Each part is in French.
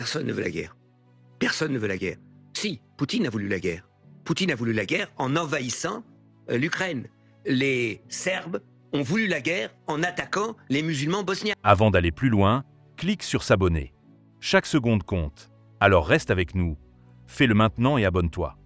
Personne ne veut la guerre. Personne ne veut la guerre. Si, Poutine a voulu la guerre. Poutine a voulu la guerre en envahissant l'Ukraine. Les Serbes ont voulu la guerre en attaquant les musulmans bosniaques. Avant d'aller plus loin, clique sur s'abonner. Chaque seconde compte. Alors reste avec nous. Fais-le maintenant et abonne-toi.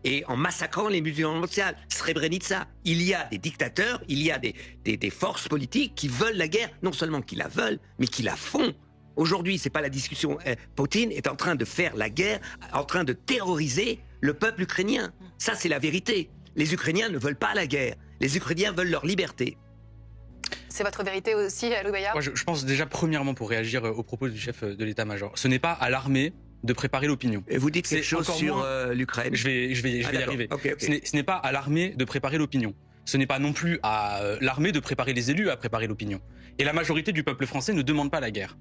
Et en massacrant les musulmans bosniaques. Srebrenica. Il y a des dictateurs, il y a des forces politiques qui veulent la guerre. Non seulement qui la veulent, mais qui la font. Aujourd'hui, c'est pas la discussion. Poutine est en train de faire la guerre, en train de terroriser le peuple ukrainien. Ça, c'est la vérité. Les Ukrainiens ne veulent pas la guerre. Les Ukrainiens veulent leur liberté. C'est votre vérité aussi, Louis Bayard? Moi, je pense déjà, premièrement, pour réagir aux propos du chef de l'état-major, ce n'est pas à l'armée de préparer l'opinion. Et vous dites quelque chose sur l'Ukraine? Je vais y arriver. Okay. Ce n'est pas à l'armée de préparer l'opinion. Ce n'est pas non plus à l'armée de préparer les élus à préparer l'opinion. Et la majorité du peuple français ne demande pas la guerre.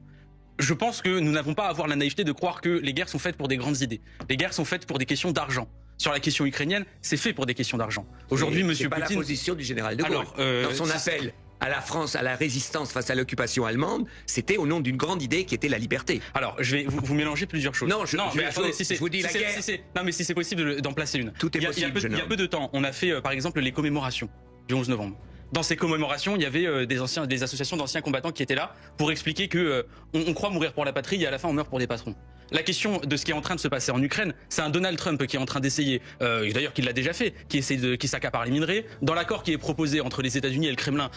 Je pense que nous n'avons pas à avoir la naïveté de croire que les guerres sont faites pour des grandes idées. Les guerres sont faites pour des questions d'argent. Sur la question ukrainienne, c'est fait pour des questions d'argent. Aujourd'hui, monsieur Poutine... C'est pas la position du général de Gaulle. Dans son appel à la France, à la résistance face à l'occupation allemande, c'était au nom d'une grande idée qui était la liberté. Alors, vous mélangez plusieurs choses. Je vous dis la guerre. Non, mais si c'est possible d'en placer une. Tout est possible, il y a peu de temps, on a fait, par exemple, les commémorations du 11 novembre. Dans ces commémorations, il y avait des associations d'anciens combattants qui étaient là pour expliquer que on croit mourir pour la patrie et à la fin on meurt pour des patrons. La question de ce qui est en train de se passer en Ukraine, c'est un Donald Trump qui est en train d'essayer, d'ailleurs qui l'a déjà fait, qui s'accapare les minerais, dans l'accord qui est proposé entre les États-Unis et le Kremlin.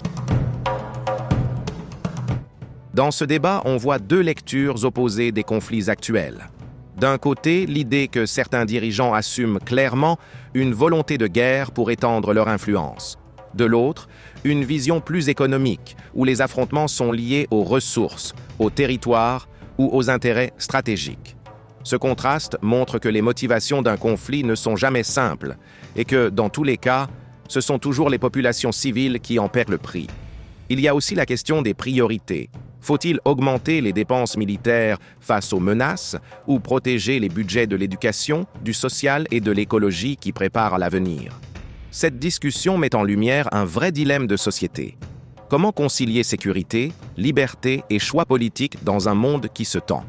Dans ce débat, on voit deux lectures opposées des conflits actuels. D'un côté, l'idée que certains dirigeants assument clairement une volonté de guerre pour étendre leur influence. De l'autre, une vision plus économique, où les affrontements sont liés aux ressources, aux territoires ou aux intérêts stratégiques. Ce contraste montre que les motivations d'un conflit ne sont jamais simples et que, dans tous les cas, ce sont toujours les populations civiles qui en paient le prix. Il y a aussi la question des priorités. Faut-il augmenter les dépenses militaires face aux menaces ou protéger les budgets de l'éducation, du social et de l'écologie qui préparent l'avenir? Cette discussion met en lumière un vrai dilemme de société. Comment concilier sécurité, liberté et choix politiques dans un monde qui se tend?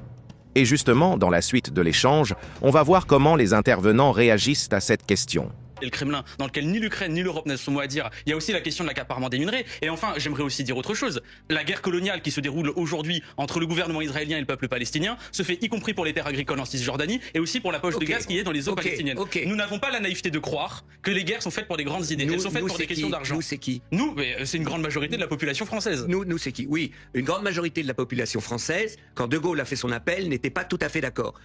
Et justement, dans la suite de l'échange, on va voir comment les intervenants réagissent à cette question. Et le Kremlin, dans lequel ni l'Ukraine ni l'Europe n'a son mot à dire. Il y a aussi la question de l'accaparement des minerais. Et enfin, j'aimerais aussi dire autre chose. La guerre coloniale qui se déroule aujourd'hui entre le gouvernement israélien et le peuple palestinien se fait y compris pour les terres agricoles en Cisjordanie et aussi pour la poche de gaz qui est dans les eaux palestiniennes. Nous n'avons pas la naïveté de croire que les guerres sont faites pour des grandes idées. Elles sont faites pour des questions d'argent. Nous, c'est qui? Nous, c'est une grande majorité de la population française. Nous, c'est qui? Oui, une grande majorité de la population française, quand De Gaulle a fait son appel, n'était pas tout à fait d'accord.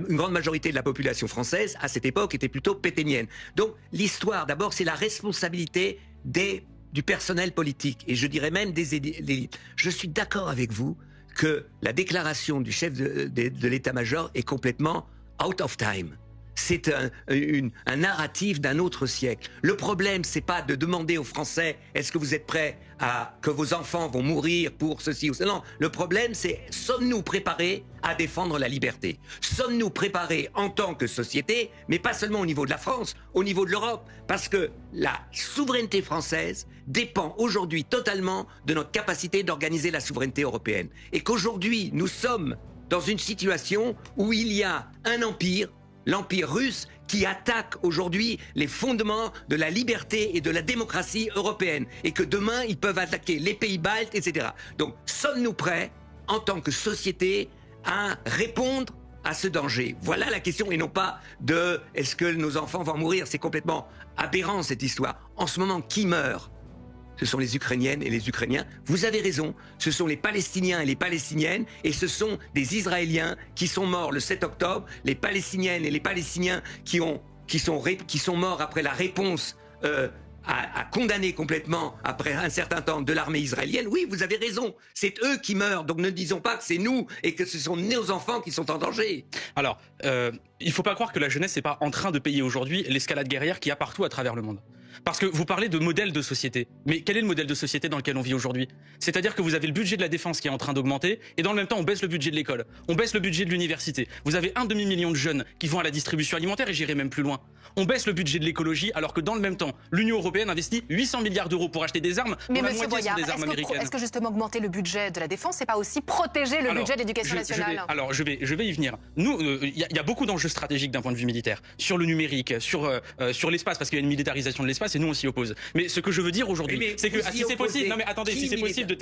Une grande majorité de la population française, à cette époque, était plutôt pétainienne. Donc, l'histoire, d'abord, c'est la responsabilité du personnel politique, et je dirais même des élites. Je suis d'accord avec vous que la déclaration du chef de l'état-major est complètement out of time. C'est un narratif d'un autre siècle. Le problème, c'est pas de demander aux Français « Est-ce que vous êtes prêts à que vos enfants vont mourir pour ceci ou cela ?» Non, le problème, c'est « Sommes-nous préparés à défendre la liberté ?» Sommes-nous préparés en tant que société, mais pas seulement au niveau de la France, au niveau de l'Europe? Parce que la souveraineté française dépend aujourd'hui totalement de notre capacité d'organiser la souveraineté européenne. Et qu'aujourd'hui, nous sommes dans une situation où il y a un empire, l'Empire russe, qui attaque aujourd'hui les fondements de la liberté et de la démocratie européenne. Et que demain, ils peuvent attaquer les pays baltes, etc. Donc, sommes-nous prêts, en tant que société, à répondre à ce danger? Voilà la question, et non pas de « est-ce que nos enfants vont mourir ?» C'est complètement aberrant, cette histoire. En ce moment, qui meurt? Ce sont les Ukrainiennes et les Ukrainiens. Vous avez raison, ce sont les Palestiniens et les Palestiniennes, et ce sont des Israéliens qui sont morts le 7 octobre, les Palestiniennes et les Palestiniens qui sont morts après la réponse à condamner complètement, après un certain temps, de l'armée israélienne. Oui, vous avez raison, c'est eux qui meurent, donc ne disons pas que c'est nous et que ce sont nos enfants qui sont en danger. Alors, il ne faut pas croire que la jeunesse n'est pas en train de payer aujourd'hui l'escalade guerrière qu'il y a partout à travers le monde. Parce que vous parlez de modèle de société. Mais quel est le modèle de société dans lequel on vit aujourd'hui? C'est-à-dire que vous avez le budget de la défense qui est en train d'augmenter et dans le même temps on baisse le budget de l'école, on baisse le budget de l'université. Vous avez 1,5 million de jeunes qui vont à la distribution alimentaire et j'irai même plus loin. On baisse le budget de l'écologie alors que dans le même temps, l'Union européenne investit 800 milliards d'euros pour acheter des armes. Mais dont la monsieur moitié sont Boyard, des armes américaines. est-ce que justement augmenter le budget de la défense, c'est pas aussi protéger le budget de l'éducation nationale? Je vais y venir. Nous, il y a beaucoup d'enjeux stratégiques d'un point de vue militaire, sur le numérique, sur l'espace, parce qu'il y a une militarisation de l'espace et nous on s'y oppose. Mais ce que je veux dire aujourd'hui, c'est que si c'est possible, non mais attendez, si c'est possible de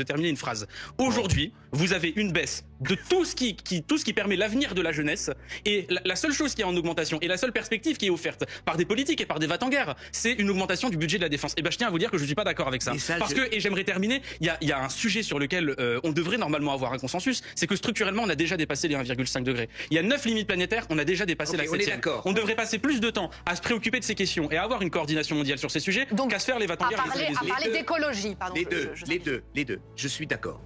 terminer une phrase. Aujourd'hui, vous avez une baisse de tout ce qui permet l'avenir de la jeunesse et la seule chose qui est en augmentation et la seule perspective qui est offerte par des politiques et par des vats en guerre, c'est une augmentation du budget de la défense. Et ben je tiens à vous dire que je suis pas d'accord avec ça. Et j'aimerais terminer, il y a un sujet sur lequel on devrait normalement avoir un consensus, c'est que structurellement on a déjà dépassé les 1,5 degrés. Il y a 9 limites planétaires, on a déjà dépassé la 7e. On devrait passer plus de temps à se préoccuper de ces questions et à avoir une coordination mondiale sur ces sujets qu'à se faire les vats en guerre. À parler d'écologie, pardon. Les deux. Je suis d'accord.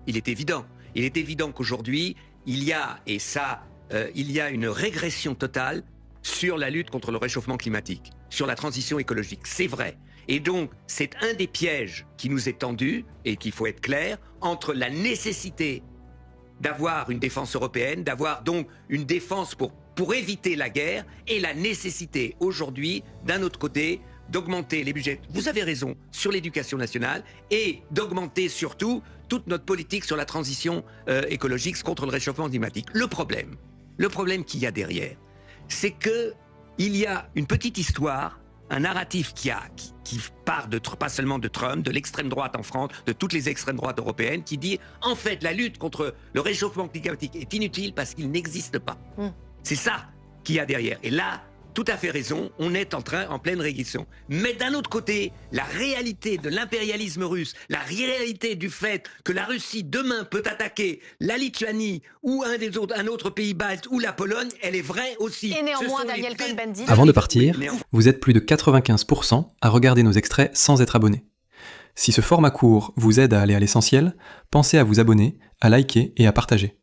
Il est évident qu'aujourd'hui, il y a une régression totale sur la lutte contre le réchauffement climatique, sur la transition écologique. C'est vrai. Et donc, c'est un des pièges qui nous est tendu, et qu'il faut être clair, entre la nécessité d'avoir une défense européenne, d'avoir donc une défense pour éviter la guerre, et la nécessité aujourd'hui, d'un autre côté, d'augmenter les budgets, vous avez raison, sur l'éducation nationale, et d'augmenter surtout toute notre politique sur la transition écologique contre le réchauffement climatique. Le problème qu'il y a derrière, c'est que il y a une petite histoire, un narratif qui part pas seulement de Trump, de l'extrême droite en France, de toutes les extrêmes droites européennes, qui dit en fait la lutte contre le réchauffement climatique est inutile parce qu'il n'existe pas. C'est ça qu'il y a derrière. Et là, tout à fait raison, on est en pleine régression. Mais d'un autre côté, la réalité de l'impérialisme russe, la réalité du fait que la Russie demain peut attaquer la Lituanie ou un autre pays balte ou la Pologne, elle est vraie aussi. Et néanmoins, Daniel Cohn-Bendit... Avant de partir, vous êtes plus de 95% à regarder nos extraits sans être abonné. Si ce format court vous aide à aller à l'essentiel, pensez à vous abonner, à liker et à partager.